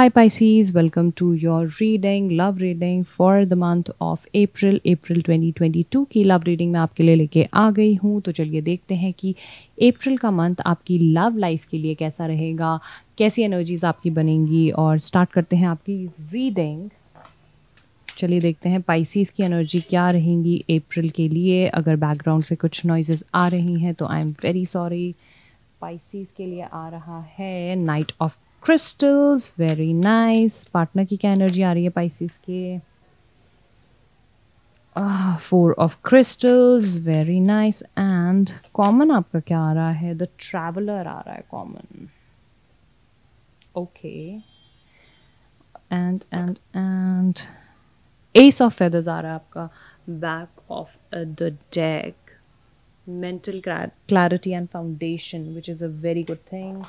Hi Pisces, welcome to your love reading for the month of April 2022 की love reading मैं आपके लिए लेके आ गई हूँ। तो चलिए देखते हैं कि अप्रैल का मंथ आपकी लव लाइफ के लिए कैसा रहेगा, कैसी एनर्जीज आपकी बनेंगी और स्टार्ट करते हैं आपकी रीडिंग। चलिए देखते हैं पाइसीज की एनर्जी क्या रहेंगी अप्रैल के लिए। अगर बैकग्राउंड से कुछ नॉइजेस आ रही हैं तो I am very sorry. Pisces के लिए आ रहा है night of crystals, very nice. Partner की क्या एनर्जी आ रही है पाइसीज के? Four of crystals, very nice. And common आपका क्या आ रहा है? द ट्रैवलर आ रहा है common. Okay, and ace of feathers आ रहा है आपका back of the deck. Mental clarity and foundation, which is a very good thing.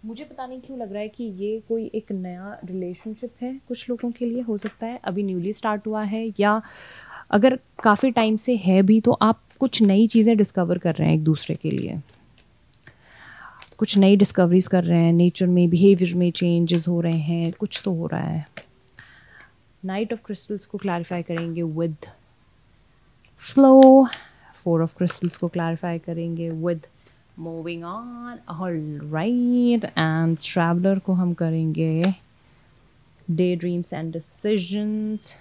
मुझे पता नहीं क्यों लग रहा है कि ये कोई एक नया रिलेशनशिप है, कुछ लोगों के लिए हो सकता है अभी न्यूली स्टार्ट हुआ है, या अगर काफ़ी टाइम से है भी तो आप कुछ नई चीज़ें डिस्कवर कर रहे हैं एक दूसरे के लिए, कुछ नई डिस्कवरीज कर रहे हैं, नेचर में बिहेवियर में चेंजेस हो रहे हैं, कुछ तो हो रहा है। नाइट ऑफ क्रिस्टल्स को क्लैरिफाई करेंगे with flow, four of crystals को क्लैरिफाई करेंगे with moving on, alright. And traveller को हम करेंगे day dreams and decisions.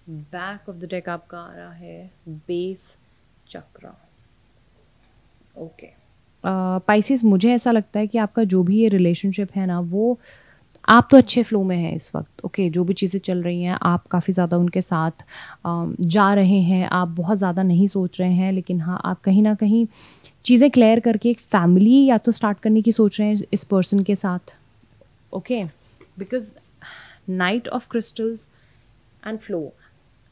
Back of the deck आपका आ रहा है बेस चक्र। ओके पाइसिस, मुझे ऐसा लगता है कि आपका जो भी ये रिलेशनशिप है ना, वो आप तो अच्छे फ्लो में है इस वक्त। ओके जो भी चीज़ें चल रही हैं आप काफ़ी ज़्यादा उनके साथ जा रहे हैं, आप बहुत ज़्यादा नहीं सोच रहे हैं, लेकिन हाँ आप कहीं ना कहीं चीज़ें क्लियर करके एक फैमिली या तो स्टार्ट करने की सोच रहे हैं इस पर्सन के साथ। Okay because night of crystals and flow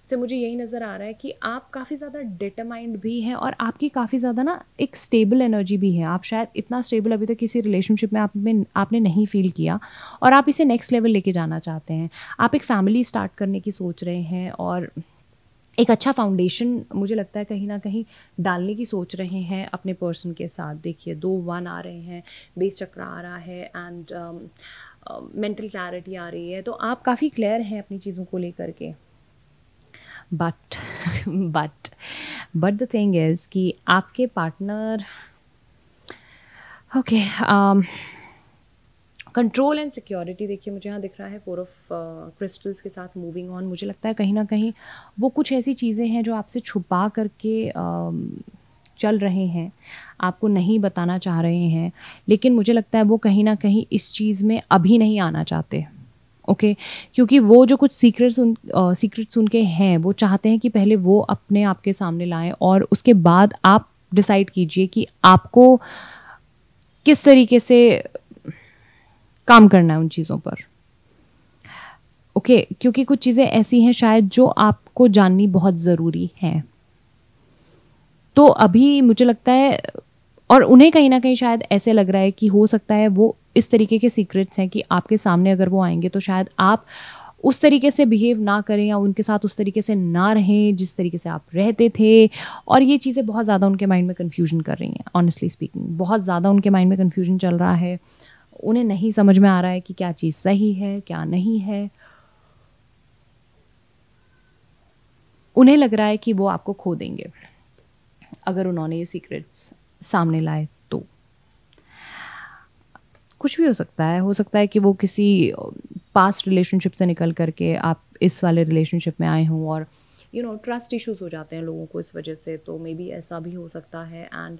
से मुझे यही नज़र आ रहा है कि आप काफ़ी ज़्यादा डिटरमाइंड भी हैं और आपकी काफ़ी ज़्यादा ना एक स्टेबल एनर्जी भी है। आप शायद इतना स्टेबल अभी तक किसी रिलेशनशिप में आपने नहीं फील किया और आप इसे नेक्स्ट लेवल लेके जाना चाहते हैं। आप एक फैमिली स्टार्ट करने की सोच रहे हैं और एक अच्छा फाउंडेशन मुझे लगता है कहीं ना कहीं डालने की सोच रहे हैं अपने पर्सन के साथ। देखिए 2 1 आ रहे हैं, बेस चक्र आ रहा है एंड मेंटल क्लैरिटी आ रही है, तो आप काफ़ी क्लियर हैं अपनी चीज़ों को लेकर के। बट द थिंग इज़ कि आपके partner okay control and security, देखिए मुझे यहाँ दिख रहा है फोर ऑफ क्रिस्टल्स के साथ मूविंग ऑन। मुझे लगता है कहीं ना कहीं वो कुछ ऐसी चीज़ें हैं जो आपसे छुपा करके चल रहे हैं, आपको नहीं बताना चाह रहे हैं, लेकिन मुझे लगता है वो कहीं ना कहीं इस चीज़ में अभी नहीं आना चाहते। ओके क्योंकि वो जो कुछ सीक्रेट्स उनके हैं वो चाहते हैं कि पहले वो अपने आप के सामने लाएं और उसके बाद आप डिसाइड कीजिए कि आपको किस तरीके से काम करना है उन चीज़ों पर। ओके क्योंकि कुछ चीज़ें ऐसी हैं शायद जो आपको जाननी बहुत ज़रूरी है, तो अभी मुझे लगता है और उन्हें कहीं ना कहीं शायद ऐसे लग रहा है कि हो सकता है वो इस तरीके के सीक्रेट्स हैं कि आपके सामने अगर वो आएंगे तो शायद आप उस तरीके से बिहेव ना करें या उनके साथ उस तरीके से ना रहें जिस तरीके से आप रहते थे। और ये चीज़ें बहुत ज़्यादा उनके माइंड में कन्फ्यूजन कर रही हैं। ऑनेस्टली स्पीकिंग बहुत ज़्यादा उनके माइंड में कन्फ्यूजन चल रहा है। उन्हें नहीं समझ में आ रहा है कि क्या चीज़ सही है क्या नहीं है। उन्हें लग रहा है कि वो आपको खो देंगे अगर उन्होंने ये सीक्रेट्स सामने लाए तो। कुछ भी हो सकता है कि वो किसी पास्ट रिलेशनशिप से निकल करके आप इस वाले रिलेशनशिप में आए हों और ट्रस्ट इश्यूज हो जाते हैं लोगों को इस वजह से, तो मे बी ऐसा भी हो सकता है। एंड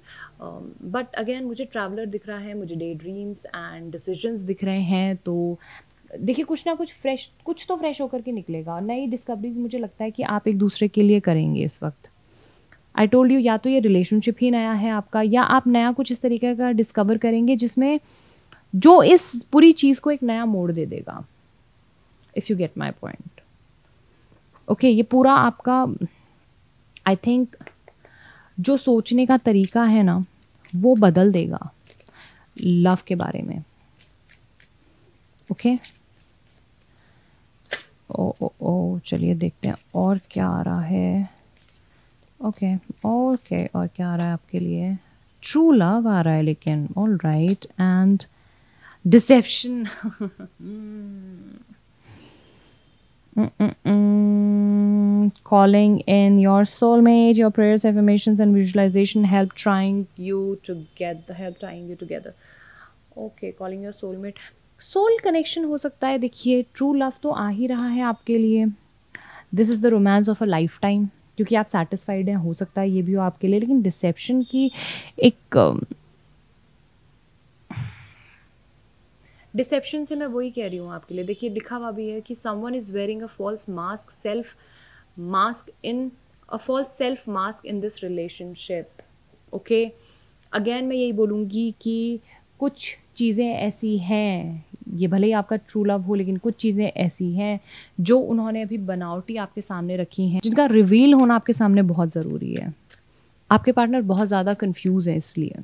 बट अगेन मुझे ट्रैवलर दिख रहा है, मुझे डे ड्रीम्स एंड डिसीजंस दिख रहे हैं, तो देखिए कुछ ना कुछ फ्रेश, कुछ तो फ्रेश होकर के निकलेगा। नई डिस्कवरीज मुझे लगता है कि आप एक दूसरे के लिए करेंगे इस वक्त। आई टोल्ड यू, या तो ये रिलेशनशिप ही नया है आपका या आप नया कुछ इस तरीके का डिस्कवर करेंगे जिसमें जो इस पूरी चीज़ को एक नया मोड़ दे देगा। If you get my point. Okay ये पूरा आपका आई थिंक जो सोचने का तरीका है ना वो बदल देगा लव के बारे में। ओके ओ ओ ओ चलिए देखते हैं और क्या आ रहा है। ओके और क्या आ रहा है आपके लिए। ट्रू लव आ रहा है लेकिन, all right, and deception. Calling in your soulmate, your prayers, affirmations and visualization help tying you together. Okay, calling your soulmate. Soul connection हो सकता है. देखिए, ट्रू लव तो आ ही रहा है आपके लिए. This is the romance of a life time, क्योंकि आप सेटिस्फाइड हैं. हो सकता है ये भी हो आपके लिए, लेकिन डिसेप्शन की एक डिसेप्शन से मैं वही कह रही हूँ आपके लिए. देखिए, दिखावा भी है कि someone is wearing a false mask, self mask in this relationship. Okay, again मैं यही बोलूँगी कि कुछ चीज़ें ऐसी हैं, ये भले ही आपका ट्रू लव हो, लेकिन कुछ चीज़ें ऐसी हैं जो उन्होंने अभी बनावटी आपके सामने रखी हैं, जिनका रिवील होना आपके सामने बहुत ज़रूरी है. आपके पार्टनर बहुत ज़्यादा कंफ्यूज है इसलिए.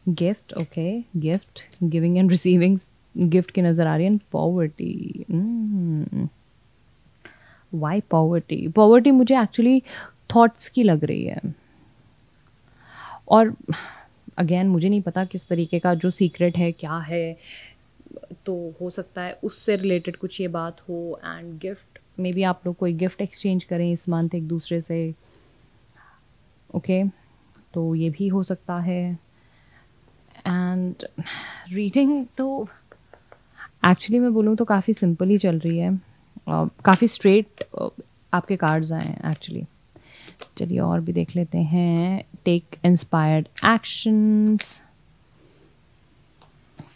Gift, okay, gift, giving and receiving gift की नज़र आ रही है. Poverty, why poverty? पॉवर्टी मुझे एक्चुअली थॉट्स की लग रही है. और अगेन मुझे नहीं पता किस तरीके का जो सीक्रेट है क्या है, तो हो सकता है उससे रिलेटेड कुछ ये बात हो. एंड गिफ्ट, मे बी आप लोग कोई गिफ्ट एक्सचेंज करें इस मंथ एक दूसरे से. ओके, तो ये भी हो सकता है. एंड रीडिंग तो एक्चुअली मैं बोलूँ तो काफ़ी सिंपल ही चल रही है. काफ़ी स्ट्रेट आपके कार्ड्स आए हैं एक्चुअली. चलिए और भी देख लेते हैं. Take inspired actions,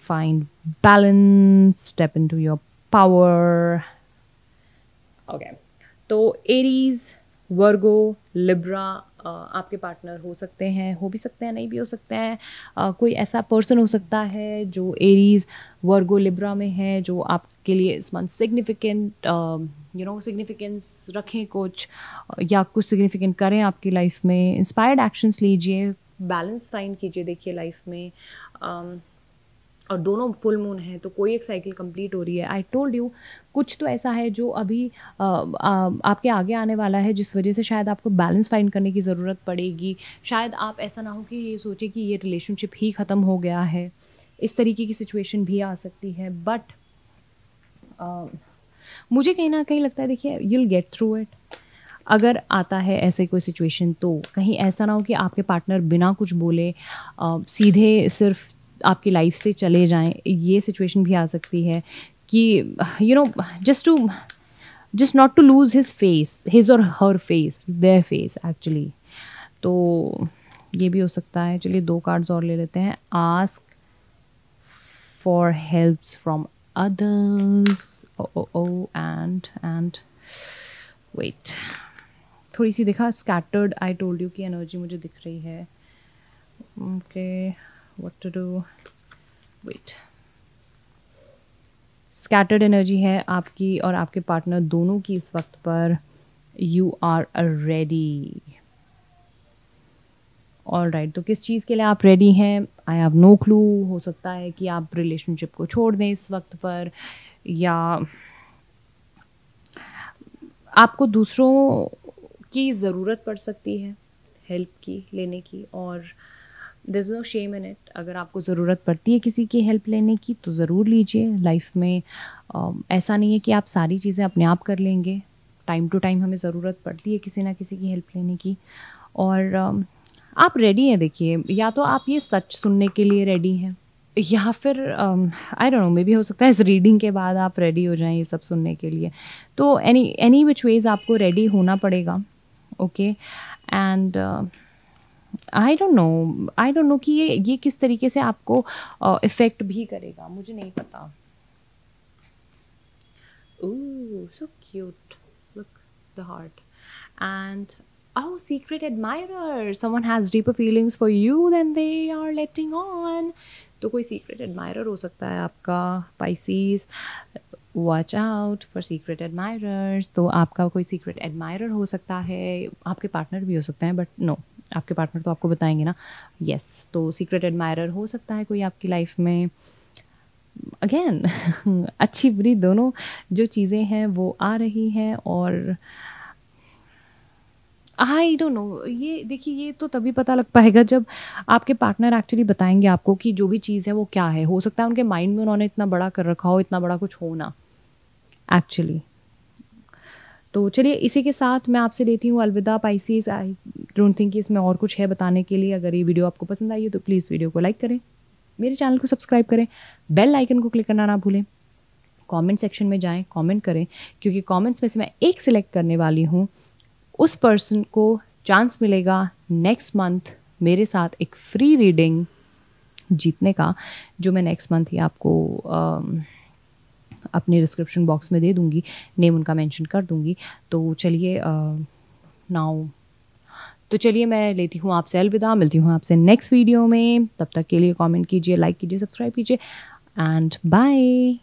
find balance, step into your power. Okay, तो एरीज, वर्गो, लिब्रा आपके पार्टनर हो सकते हैं, हो भी सकते हैं, नहीं भी हो सकते हैं. कोई ऐसा पर्सन हो सकता है जो एरीज, वर्गो, लिब्रा में है, जो आपके लिए इस मंथ सिग्निफिकेंट सिग्निफिकेंस रखें कुछ, या कुछ सिग्निफिकेंट करें आपकी लाइफ में. इंस्पायर्ड एक्शंस लीजिए, बैलेंस फाइंड कीजिए. देखिए लाइफ में और दोनों फुल मून है तो कोई एक साइकिल कंप्लीट हो रही है. आई टोल्ड यू, कुछ तो ऐसा है जो अभी आपके आगे आने वाला है, जिस वजह से शायद आपको बैलेंस फाइंड करने की ज़रूरत पड़ेगी. शायद आप ऐसा ना हो कि ये सोचे कि ये रिलेशनशिप ही ख़त्म हो गया है. इस तरीके की सिचुएशन भी आ सकती है. बट मुझे कहीं ना कहीं लगता है, देखिए, you'll गेट थ्रू इट. अगर आता है ऐसे कोई सिचुएशन, तो कहीं ऐसा ना हो कि आपके पार्टनर बिना कुछ बोले सीधे सिर्फ आपकी लाइफ से चले जाएं. ये सिचुएशन भी आ सकती है कि just not to lose his or her face, their face actually. तो ये भी हो सकता है. चलिए 2 कार्ड्स और ले लेते हैं. Ask for helps from others. And wait, थोड़ी सी देखा स्कैटर्ड, आई टोल्ड यू की एनर्जी मुझे दिख रही है. Okay, what to do? Wait, scattered energy है आपकी और आपके पार्टनर दोनों की इस वक्त पर. You are ready. All right, तो किस चीज़ के लिए आप रेडी हैं? I have no clue. हो सकता है कि आप रिलेशनशिप को छोड़ दें इस वक्त पर, या आपको दूसरों की ज़रूरत पड़ सकती है हेल्प की, लेने की. और there is no shame in it. अगर आपको ज़रूरत पड़ती है किसी की हेल्प लेने की तो ज़रूर लीजिए. लाइफ में ऐसा नहीं है कि आप सारी चीज़ें अपने आप कर लेंगे. टाइम टू टाइम हमें ज़रूरत पड़ती है किसी ना किसी की हेल्प लेने की. और आप रेडी हैं. देखिए, या तो आप ये सच सुनने के लिए रेडी हैं, या फिर I don't know, may be हो सकता है इस रीडिंग के बाद आप रेडी हो जाएं ये सब सुनने के लिए. तो एनी विच वेज आपको रेडी होना पड़ेगा. Okay, and I don't know कि ये किस तरीके से आपको इफ़ेक्ट भी करेगा, मुझे नहीं पता. Oh, so cute, look the heart. And oh, secret admirer, someone has deeper feelings for you than they are letting on. तो कोई सीक्रेट एडमायरर हो सकता है आपका. Pisces, watch out for secret admirers. तो आपका कोई सीक्रेट एडमायरर हो सकता है. आपके पार्टनर भी हो सकते हैं, बट नो, आपके पार्टनर तो आपको बताएंगे ना. यस, तो सीक्रेट एडमायरर हो सकता है कोई आपकी लाइफ में. अगेन अच्छी बुरी दोनों जो चीज़ें हैं वो आ रही हैं. और आई डोंट नो, ये देखिए ये तो तभी पता लग पाएगा जब आपके पार्टनर एक्चुअली बताएंगे आपको कि जो भी चीज़ है वो क्या है। हो सकता है उनके माइंड में उन्होंने इतना बड़ा कर रखा हो, इतना बड़ा कुछ हो ना एक्चुअली। तो चलिए इसी के साथ मैं आपसे लेती हूँ अलविदा पाइसेस। आई डोंट थिंक कि इसमें और कुछ है बताने के लिए। अगर ये वीडियो आपको पसंद आई है तो प्लीज़ वीडियो को लाइक करें, मेरे चैनल को सब्सक्राइब करें, बेल आइकन को क्लिक करना ना भूलें, कमेंट सेक्शन में जाएं, कमेंट करें, क्योंकि कमेंट्स में से मैं एक सिलेक्ट करने वाली हूँ। उस पर्सन को चांस मिलेगा नेक्स्ट मंथ मेरे साथ एक फ्री रीडिंग जीतने का, जो मैं नेक्स्ट मंथ ही आपको अपने डिस्क्रिप्शन बॉक्स में दे दूँगी, नेम उनका मेंशन कर दूँगी। तो चलिए नाउ तो चलिए मैं लेती हूँ आपसे अलविदा, मिलती हूँ आपसे नेक्स्ट वीडियो में। तब तक के लिए कमेंट कीजिए, लाइक कीजिए, सब्सक्राइब कीजिए एंड बाय।